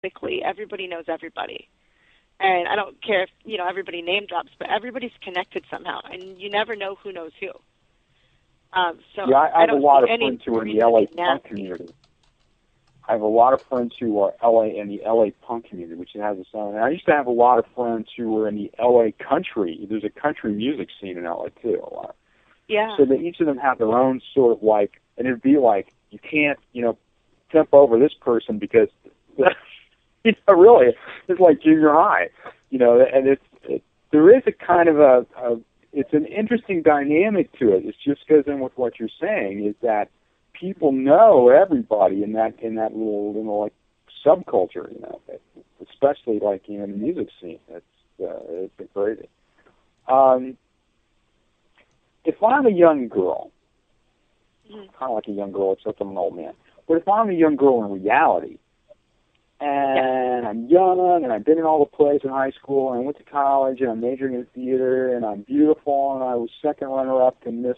quickly, everybody knows everybody. And I don't care if, everybody name drops, but everybody's connected somehow, and you never know who knows who. So I have a lot of any friends who are in the reason LA to be punk nasty. community. I have a lot of friends who are in the LA punk community, which has its own. And I used to have a lot of friends who were in the LA country. There's a country music scene in LA too, a lot. Yeah. So that each of them have their own sort of like, and it'd be like, you can't, temp over this person because, really, it's like junior high, and there is a kind of it's an interesting dynamic to it. It just goes in with what you're saying, is that people know everybody in that little like subculture, especially like in the music scene. It's crazy. If I'm a young girl, kind of like a young girl, except I'm an old man. But if I'm a young girl in reality, and I'm young, and I've been in all the plays in high school, and I went to college, and I'm majoring in theater, and I'm beautiful, and I was second runner-up to Miss,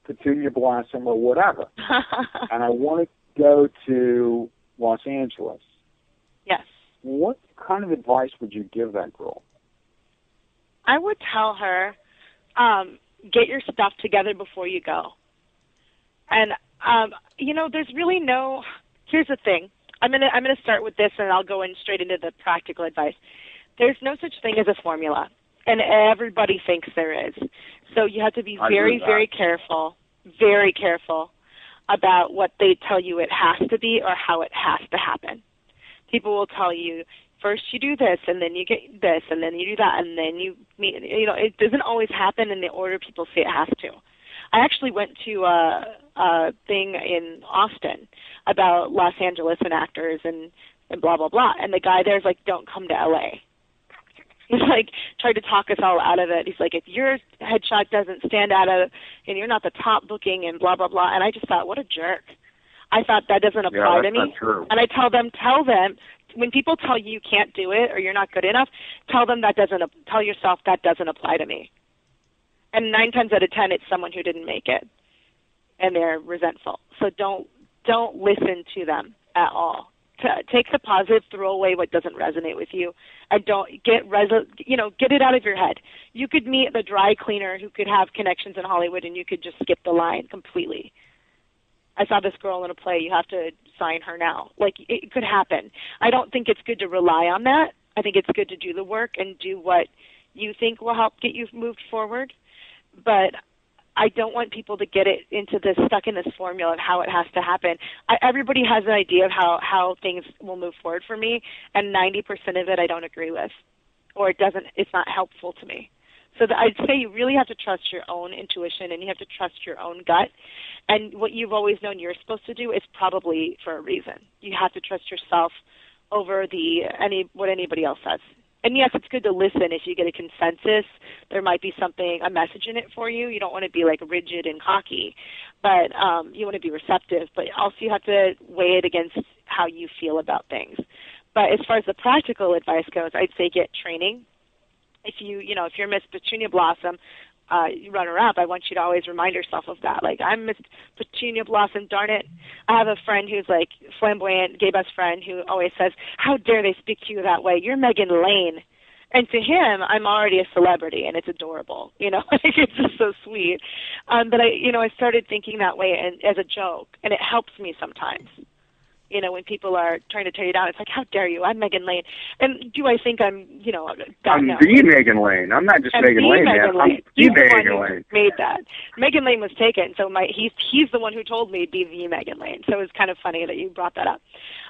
Petunia Blossom or whatever, and I want to go to Los Angeles. Yes. What kind of advice would you give that girl? I would tell her, get your stuff together before you go. And, there's really here's the thing. I'm gonna start with this, and I'll go straight into the practical advice. There's no such thing as a formula, and everybody thinks there is. So you have to be very, very careful about what they tell you it has to be or how it has to happen. People will tell you, first you do this, and then you get this, and then you do that, and then you meet. It doesn't always happen in the order people say it has to. I actually went to a thing in Austin about Los Angeles and actors and blah, blah, blah. And the guy there's like, don't come to L.A. He's like, tried to talk us all out of it. He's like, if your headshot doesn't stand out of, and you're not the top booking and blah, blah, blah. And I just thought, what a jerk. I thought that doesn't apply to me. Not true. And I tell them, when people tell you can't do it or you're not good enough, tell yourself that doesn't apply to me. And 9 times out of 10, it's someone who didn't make it, and they're resentful. So don't listen to them at all. Take the positive, throw away what doesn't resonate with you, and don't get it out of your head. You could meet the dry cleaner who could have connections in Hollywood, and you could just skip the line completely. I saw this girl in a play. You have to sign her now. Like, it could happen. I don't think it's good to rely on that. I think it's good to do the work and do what you think will help get you moved forward. But I don't want people to get stuck in this formula of how it has to happen. Everybody has an idea of how things will move forward for me, and 90% of it I don't agree with, or it's not helpful to me. So I'd say you really have to trust your own intuition, and you have to trust your own gut. And what you've always known you're supposed to do is probably for a reason. You have to trust yourself over what anybody else says. And yes, it's good to listen. If you get a consensus, there might be a message in it for you. You don't want to be like rigid and cocky, but you want to be receptive. But also you have to weigh it against how you feel about things. But as far as the practical advice goes, I'd say get training. If you're Miss Petunia Blossom, runner-up, I want you to always remind yourself of that. Like, I'm Miss Petunia Blossom, darn it. I have a friend who's like flamboyant, gay best friend, who always says, how dare they speak to you that way? You're Megan Lane. And to him, I'm already a celebrity, and it's adorable. It's just so sweet. But I started thinking that way as a joke, and it helps me sometimes. When people are trying to tear you down, it's like, how dare you? I'm Megan Lane. And do I think I'm the Megan Lane. I'm not just Megan Lane, man. I'm the Megan Lane. Made that. Megan Lane was taken, so he's the one who told me be the Megan Lane. So it's kind of funny that you brought that up.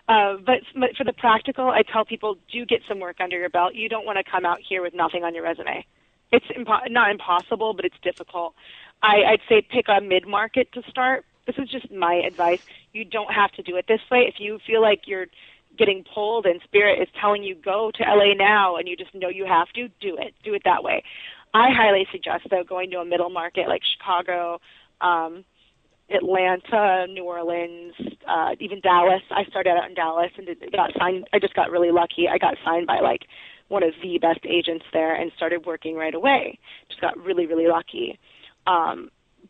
But for the practical, I tell people, do get some work under your belt. You don't want to come out here with nothing on your resume. It's not impossible, but it's difficult. I'd say pick a mid-market to start. This is just my advice. You don't have to do it this way. If you feel like you're getting pulled and Spirit is telling you go to LA now and you just know you have to, do it. Do it that way. I highly suggest, though, going to a middle market like Chicago, Atlanta, New Orleans, even Dallas. I started out in Dallas and got signed. I just got really lucky. I got signed by like one of the best agents there and started working right away. Just got really, really lucky.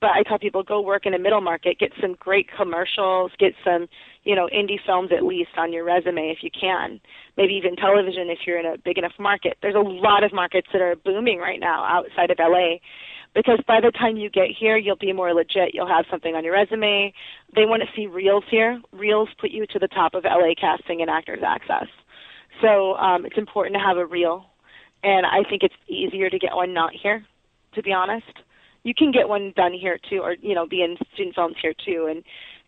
but I tell people go work in a middle market, get some great commercials, get some, indie films at least on your resume if you can. Maybe even television if you're in a big enough market. There's a lot of markets that are booming right now outside of LA. Because by the time you get here, you'll be more legit. You'll have something on your resume. They want to see reels here. Reels put you to the top of LA Casting and Actors Access. So it's important to have a reel. And I think it's easier to get one not here, to be honest. You can get one done here, too, or, be in student films here, too,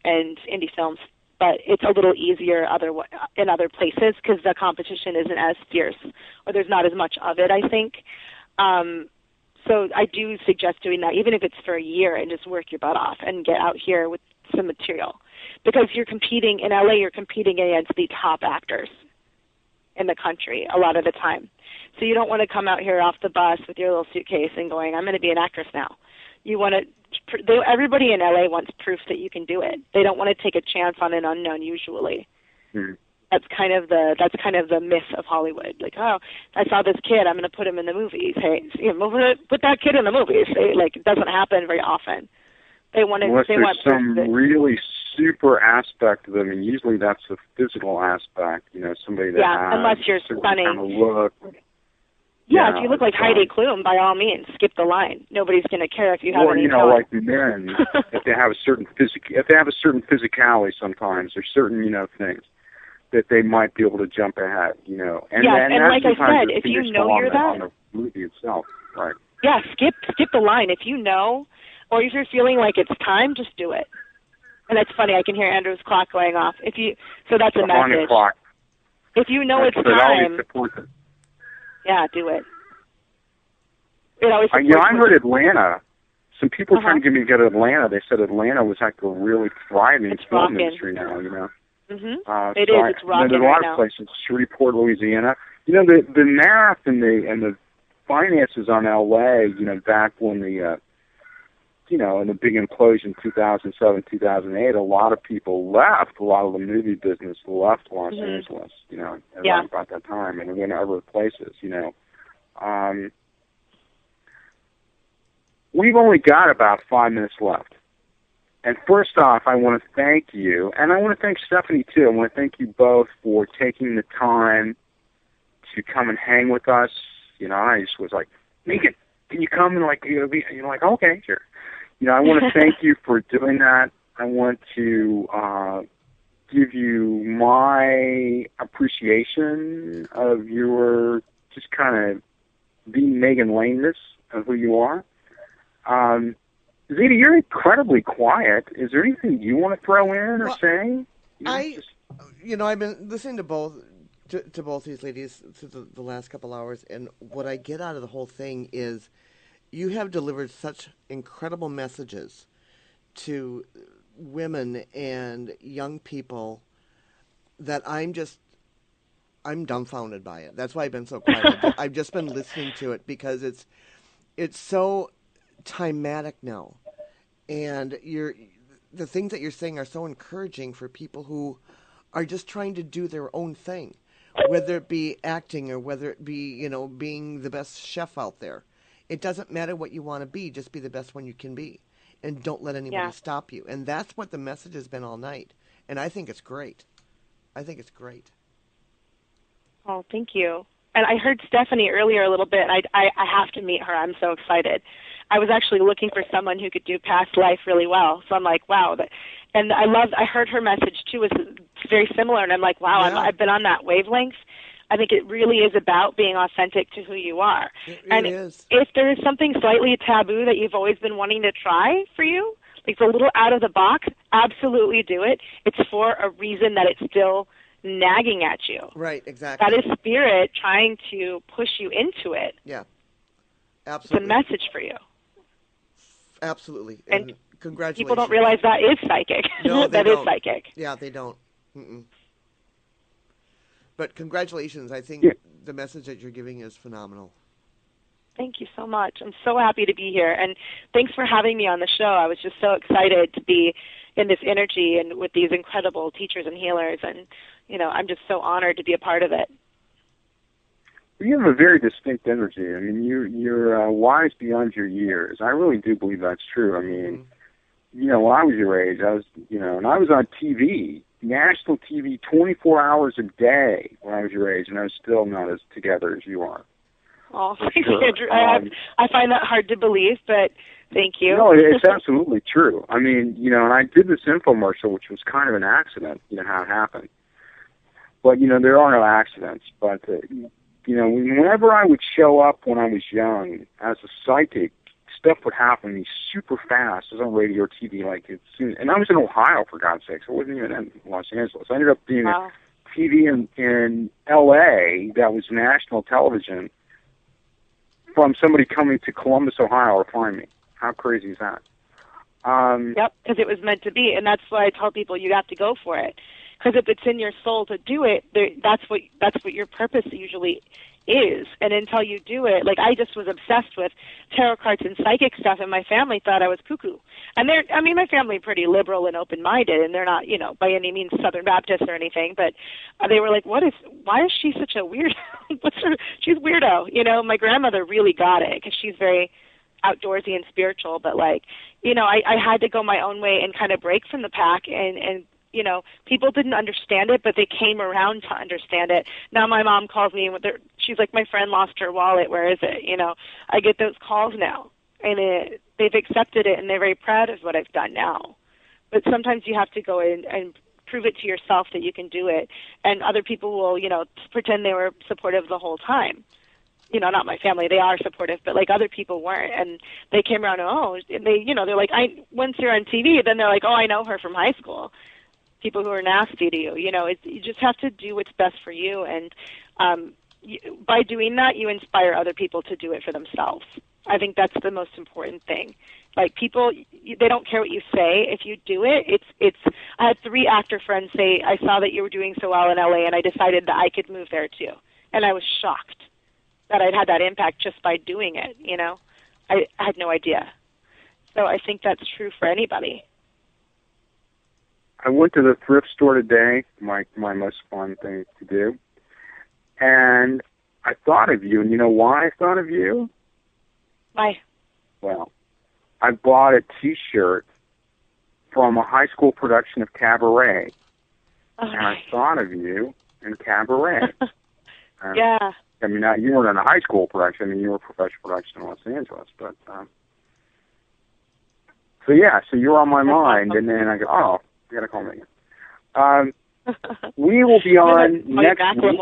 and indie films. But it's a little easier in other places because the competition isn't as fierce, or there's not as much of it, I think. So I do suggest doing that, even if it's for a year, and just work your butt off and get out here with some material. Because you're competing, in LA, you're competing against the top actors in the country a lot of the time. So you don't want to come out here off the bus with your little suitcase and going, I'm going to be an actress now. You want to, everybody in LA wants proof that you can do it. They don't want to take a chance on an unknown usually. That's kind of the myth of Hollywood. Like, oh, I saw this kid, I'm going to put him in the movies. Hey, put that kid in the movies. It doesn't happen very often. They want to. Unless there's some really super aspect of them, and usually that's a physical aspect. Somebody that has unless you're stunning. Kind of look. Yeah, if you look like Heidi Klum, by all means, skip the line. Nobody's going to care if you have any talent. Like men, if they have a certain physicality, sometimes there's certain things that they might be able to jump ahead, and like I said, if you know you're that on the movie itself, right? Yeah, skip the line. If you know, or if you're feeling like it's time, just do it. And that's funny. I can hear Andrew's clock going off. So that's a message. Clock. If you know it's time, yeah, do it. I heard Atlanta. Some people trying to get me to go to Atlanta. They said Atlanta was like a really thriving film industry now. It is. It's rocking there's a lot of places. Shreveport, Louisiana. The math and the finances on LA. Back when the in the big implosion 2007, 2008, a lot of people left. A lot of the movie business left Los Angeles. Around about that time, and went other places. We've only got about 5 minutes left. And first off, I want to thank you, and I want to thank Stephanie, too. I want to thank you both for taking the time to come and hang with us. I just was like, Megan, can you come? And you're like, okay, sure. I want to thank you for doing that. I want to give you my appreciation of your just kind of being Megan Lane-ness of who you are. Zita, you're incredibly quiet. Is there anything you want to throw in or say? I've been listening to both these ladies through the last couple hours, and what I get out of the whole thing is you have delivered such incredible messages to women and young people that I'm dumbfounded by it. That's why I've been so quiet. I've just been listening to it because it's so timematic now, and the things that you're saying are so encouraging for people who are just trying to do their own thing, whether it be acting or whether it be being the best chef out there. It doesn't matter what you want to be, just be the best one you can be, and don't let anybody stop you. And that's what the message has been all night, and I think it's great. Oh, thank you. And I heard Stephanie earlier a little bit, and I have to meet her. I'm so excited. I was actually looking for someone who could do past life really well. So I'm like, wow. And I heard her message, too, was very similar. And I'm like, wow, I've been on that wavelength. I think it really is about being authentic to who you are. It really is. If there is something slightly taboo that you've always been wanting to try for you, like it's a little out of the box, absolutely do it. It's for a reason that it's still nagging at you. Right, exactly. That is spirit trying to push you into it. Yeah, absolutely. It's a message for you. Absolutely. And congratulations. People don't realize that is psychic. No, that is psychic. Yeah, they don't. But congratulations. I think the message that you're giving is phenomenal. Thank you so much. I'm so happy to be here. And thanks for having me on the show. I was just so excited to be in this energy and with these incredible teachers and healers. And, I'm just so honored to be a part of it. You have a very distinct energy. I mean, you're wise beyond your years. I really do believe that's true. I mean, you know, when I was your age, I was, you know, and I was on TV, national TV, 24 hours a day when I was your age, and I was still not as together as you are. Oh, thanks, Andrew. I find that hard to believe, but thank you. No, it's absolutely true. I mean, you know, and I did this infomercial, which was kind of an accident, you know, how it happened. But, you know, there are no accidents. But, you know, whenever I would show up when I was young as a psychic, stuff would happen to me super fast. It was on radio or TV, like it's soon. And I was in Ohio, for God's sakes. I wasn't even in Los Angeles. I ended up being a TV in L.A. that was national television from somebody coming to Columbus, Ohio to find me. How crazy is that? Yep, because it was meant to be. And that's why I tell people you have to go for it. Because if it's in your soul to do it, that's what your purpose usually is. And until you do it, like I just was obsessed with tarot cards and psychic stuff, and my family thought I was cuckoo. And my family pretty liberal and open-minded, and they're not, you know, by any means Southern Baptist or anything. But they were like, why is she such a weirdo? She's weirdo. You know, my grandmother really got it because she's very outdoorsy and spiritual. But like, you know, I had to go my own way and kind of break from the pack and you know, people didn't understand it, but they came around to understand it. Now my mom calls me, she's like, my friend lost her wallet, where is it? You know, I get those calls now, and they've accepted it, and they're very proud of what I've done now. But sometimes you have to go in and prove it to yourself that you can do it, and other people will, you know, pretend they were supportive the whole time. You know, not my family, they are supportive, but like other people weren't, and they came around and they, you know, they're like, once you're on TV, then they're like, oh, I know her from high school. People who are nasty to you, you know, you just have to do what's best for you, and by doing that, you inspire other people to do it for themselves. I think that's the most important thing. Like people, they don't care what you say. If you do it, it's. I had 3 actor friends say, "I saw that you were doing so well in LA, and I decided that I could move there too." And I was shocked that I'd had that impact just by doing it. You know, I had no idea. So I think that's true for anybody. I went to the thrift store today, my most fun thing to do, and I thought of you. And you know why I thought of you? Why? Well, I bought a T-shirt from a high school production of Cabaret, and I thought of you in Cabaret. Yeah. I mean, you weren't in a high school production. I mean, you were a professional production in Los Angeles, but so yeah, so you were on my mind, and then I go, oh. I gotta call Megan. We will be on next week.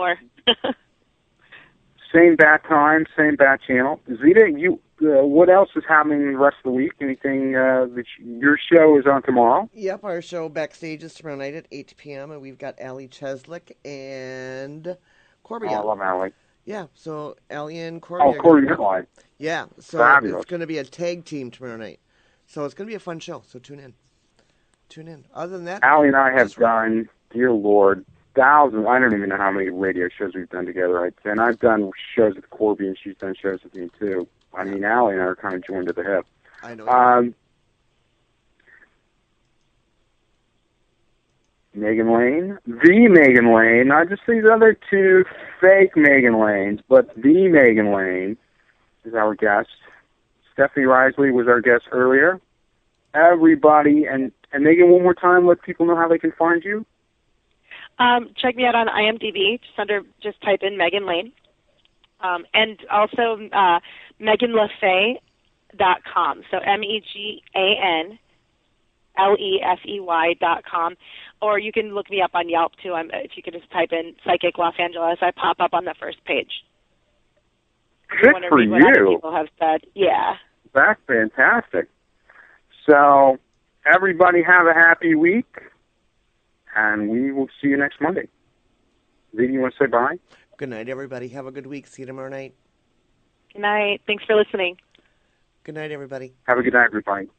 Same bat time, same bat channel. Zita, what else is happening the rest of the week? Anything your show is on tomorrow? Yep, our show backstage is tomorrow night at 8 p.m. and we've got Allie Cheslick and Corby. Oh, I love Allie. Yeah, so Allie and Corby. Oh, Corby Midline. Yeah, so Fabulous. It's going to be a tag team tomorrow night. So it's going to be a fun show. So tune in. Other than that, Allie and I have done, dear Lord, thousands. I don't even know how many radio shows we've done together. And I've done shows with Corby, and she's done shows with me too. I mean, Allie and I are kind of joined at the hip. I know. Megan Lane, the Megan Lane, not just these other 2 fake Megan Lanes, but the Megan Lane is our guest. S.Riseley was our guest earlier. Everybody, and Megan, one more time, let people know how they can find you. Check me out on IMDb. Just type in Megan Lane, and also MeganLefey.com. So MEGANLEFEY.com, or you can look me up on Yelp too. If you could just type in Psychic Los Angeles, I pop up on the first page. Good for you. What other people have said, yeah. That's fantastic. So, everybody have a happy week, and we will see you next Monday. Zita, you want to say bye? Good night, everybody. Have a good week. See you tomorrow night. Good night. Thanks for listening. Good night, everybody. Have a good night, everybody.